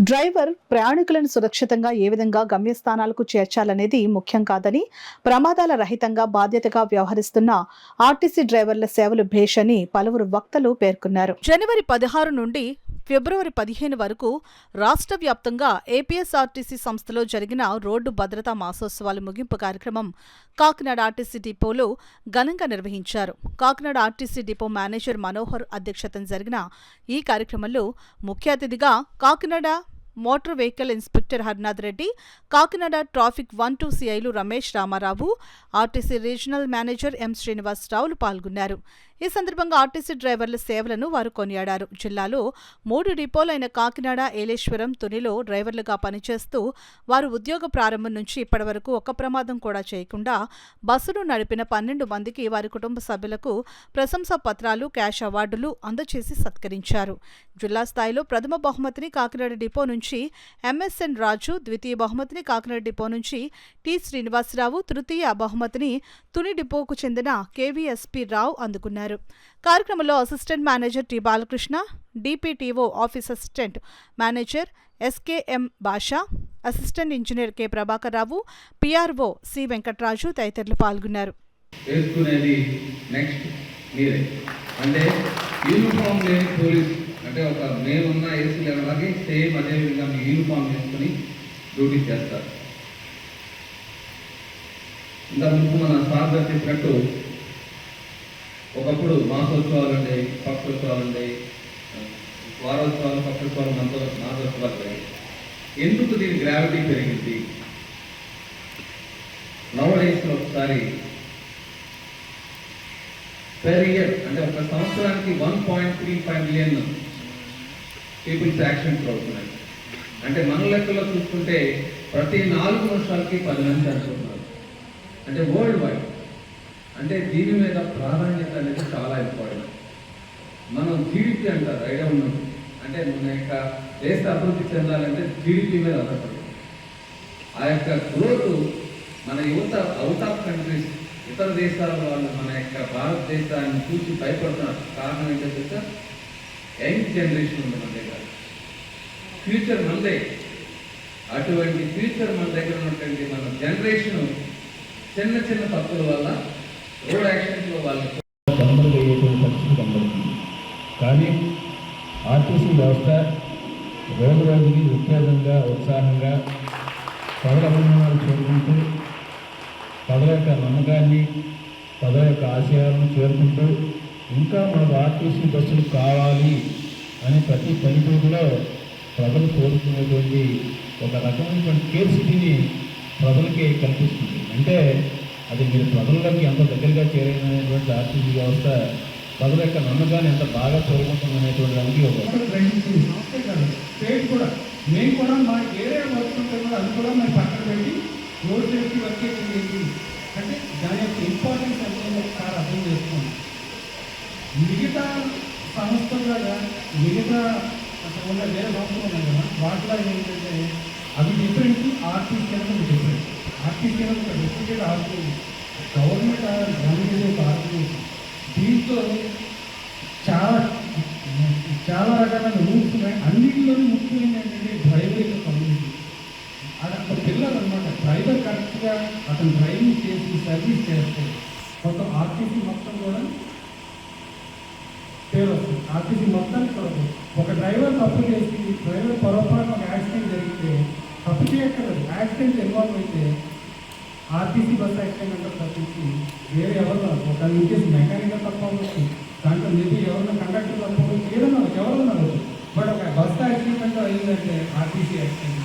Driver ప్రయాణికులను సురక్షితంగా ఏ విధంగా గమ్యస్థానాలకు చేర్చాలనేది ముఖ్యం కాదని, ప్రమాదాల రహితంగా బాధ్యతగా వ్యవహరిస్తున్న ఆర్టీసీ డ్రైవర్ల సేవలు భేష్ అని పలువురు వక్తలు పేర్కొన్నారు. జనవరి 16 నుండి ఫిబ్రవరి 15 వరకు రాష్ట్ర వ్యాప్తంగా ఏపీఎస్ఆర్టీసీ సంస్థలో జరిగిన రోడ్డు భద్రతా మాసోత్సవాల ముగింపు కార్యక్రమం కాకినాడ ఆర్టీసీ డిపోలో ఘనంగా నిర్వహించారు. Kakinada RTC depot manager Manohar అధ్యక్షతన జరిగిన ఈ కార్యక్రమంలో ముఖ్య అతిథిగా Kakinada motor vehicle inspector Harinath Reddy, Kakinada traffic 1-2 సిఐలు Ramesh Ramarao, RTC regional manager M శ్రీనివాసరావులు పాల్గొన్నారు. ఈ సందర్భంగా ఆర్టీసీ డ్రైవర్ల సేవలను వారు కొనియాడారు. జిల్లాలో 3 డిపోలైన కాకినాడ, ఏలేశ్వరం, తునిలో డ్రైవర్లుగా పనిచేస్తూ వారు ఉద్యోగ ప్రారంభం నుంచి ఇప్పటి వరకు ఒక్క ప్రమాదం కూడా చేయకుండా బస్సును నడిపిన 12 మందికి వారి కుటుంబ సభ్యులకు ప్రశంసా పత్రాలు, క్యాష్ అవార్డులు అందజేసి సత్కరించారు. జిల్లా స్థాయిలో ప్రథమ బహుమతిని కాకినాడ డిపో నుంచి ఎంఎస్ఎన్ రాజు, ద్వితీయ బహుమతిని కాకినాడ డిపో నుంచి టి శ్రీనివాసరావు, తృతీయ బహుమతిని తుని డిపోకు చెందిన కేవీఎస్పీ రావు అందుకున్నారు. కార్యక్రమంలో assistant manager T Balakrishna, DPTO office assistant manager SKM భాషా, assistant engineer K Prabhakar Rao, PRO C Venkataraju తదితరులు పాల్గొన్నారు. అంటే ఒక మేమున్న ఏసీ లెవెల్కి సేమ్ అదే విధంగా మీ యూనిఫామ్ వేసుకుని డ్యూటీ చేస్తారు. ఇంతకుముందు మన సార్ గారు చెప్పినట్టు ఒకప్పుడు మాసోత్సవాలు ఉండేవి, పక్షోత్సవాలు ఉండేవి, వారోత్సవాలు, పక్షోత్సవాలు, మాసోత్సవాలు ఉండేవి. ఎందుకు దీని గ్రావిటీ పెరిగింది? నవడేస్లో ఒకసారి పెర్ ఇయర్ అంటే ఒక సంవత్సరానికి 1.35 మిలియన్ పీపుల్స్ యాక్సిడెంట్స్ అవుతున్నాయి. అంటే మన లెక్కలో చూసుకుంటే ప్రతి 4 నిమిషాలకి 10 మంది చనిపోతున్నారు. అంటే వరల్డ్ వైడ్. అంటే దీని మీద ప్రాధాన్యత అనేది చాలా ఇంపార్టెంట్. మనం జీడిపి అంటారు, ఐడియా ఉన్నాం. అంటే మన యొక్క దేశ అభివృద్ధి చెందాలంటే జీడిపి మీద ఆధారపడుతుంది. ఆ యొక్క గ్రోత్ మన యువత అవుట్ ఆఫ్ కంట్రీస్, ఇతర దేశాల వాళ్ళు మన యొక్క భారతదేశాన్ని చూసి భయపడుతున్నారు. కారణం ఏంటంటే సార్, యంగ్ జనరేషన్ ఉంది మన దగ్గర, ఫ్యూచర్ మనదే. అటువంటి ఫ్యూచర్ మన దగ్గర ఉన్నటువంటి మన జనరేషన్ చిన్న చిన్న తప్పుల వల్ల రోడ్ యాక్సిడెంట్లో వాళ్ళు పరిస్థితి కనబడుతుంది. కానీ ఆర్టీసీ వ్యవస్థ రోజు రోజుకి ఉత్తేజంగా, ఉత్సాహంగా ప్రజల అభిమానాలు చేరుకుంటూ ప్రజల యొక్క నమ్మకాన్ని, ప్రజల యొక్క ఆశయాలను చేరుకుంటూ ఇంకా మనకు ఆర్టీసీ బస్సులు కావాలి అని ప్రతి పనితీరులో ప్రజలు కోరుకునేటువంటి ఒక రకమైనటువంటి కేర్ సిటీని ప్రజలకి కల్పిస్తుంది. అంటే అది మీరు ప్రజల్లోకి ఎంత దగ్గరగా చేరేటువంటి ఆర్టీసీ వ్యవస్థ ప్రజల యొక్క నమ్మకాన్ని ఎంత బాగా కోరుకుంటుందనేటువంటి దానికి ఒక స్టేట్ కూడా మేము కూడా మా ఏరియా వర్క్ ఉంటే కూడా అది కూడా మేము పక్కన పెట్టి రోడ్ సేఫ్టీ వర్క్ ఏంటి అంటే దాని యొక్క ఇంపార్టెన్స్ అనేది ఒకసారి అర్థం చేసుకోండి. మిగతా సంస్థలుగా మిగతా అక్కడ ఉన్న వేరే సంస్థలు ఉన్నాయి కదా, వాటిలో ఏంటంటే అవి డిఫరెంట్, ఆర్టీసీ అనేది డిఫరెంట్. ఆర్టీసీ అనేది ఒక డిస్ట్రిక్ట్ ఆర్గనైజేషన్, గవర్నమెంట్ రన్ చేసే ఒక ఆర్గనైజేషన్. దీంతో చాలా రకాలైన రూల్స్ ఉన్నాయి. అన్నింటిలోనూ ముఖ్యమైన ఏంటంటే డ్రైవర్ యొక్క కమ్యూనిటీ. అది ఒక పిల్లలు అనమాట. డ్రైవర్ కరెక్ట్గా అతను డ్రైవింగ్ చేసి సర్వీస్ చేస్తే మొత్తం ఆర్టీసీ మొత్తం కూడా పేరు వస్తుంది. ఆర్టీసీ మొత్తానికి కూడా ఒక డ్రైవర్ తప్పు చేసి డ్రైవర్ పొరపాటున ఒక యాక్సిడెంట్ జరిగితే తప్పు చేయక్కర్లేదు, యాక్సిడెంట్ ఇన్వాల్వ్ అయితే ఆర్టీసీ బస్ యాక్సిడెంట్ అంటే తప్పించి వేరే ఎవరు ఒక ఇంకేసి మెకానికల్ తప్ప అవ్వచ్చు, దాంట్లో మేబీ ఎవరన్నా కండక్టర్ తప్ప అవ్వచ్చు, ఏదన్నా ఎవరన్నా అవ్వచ్చు. బట్ ఒక బస్ యాక్సిడెంట్ అంటే అయిందంటే ఆర్టీసీ యాక్సిడెంట్.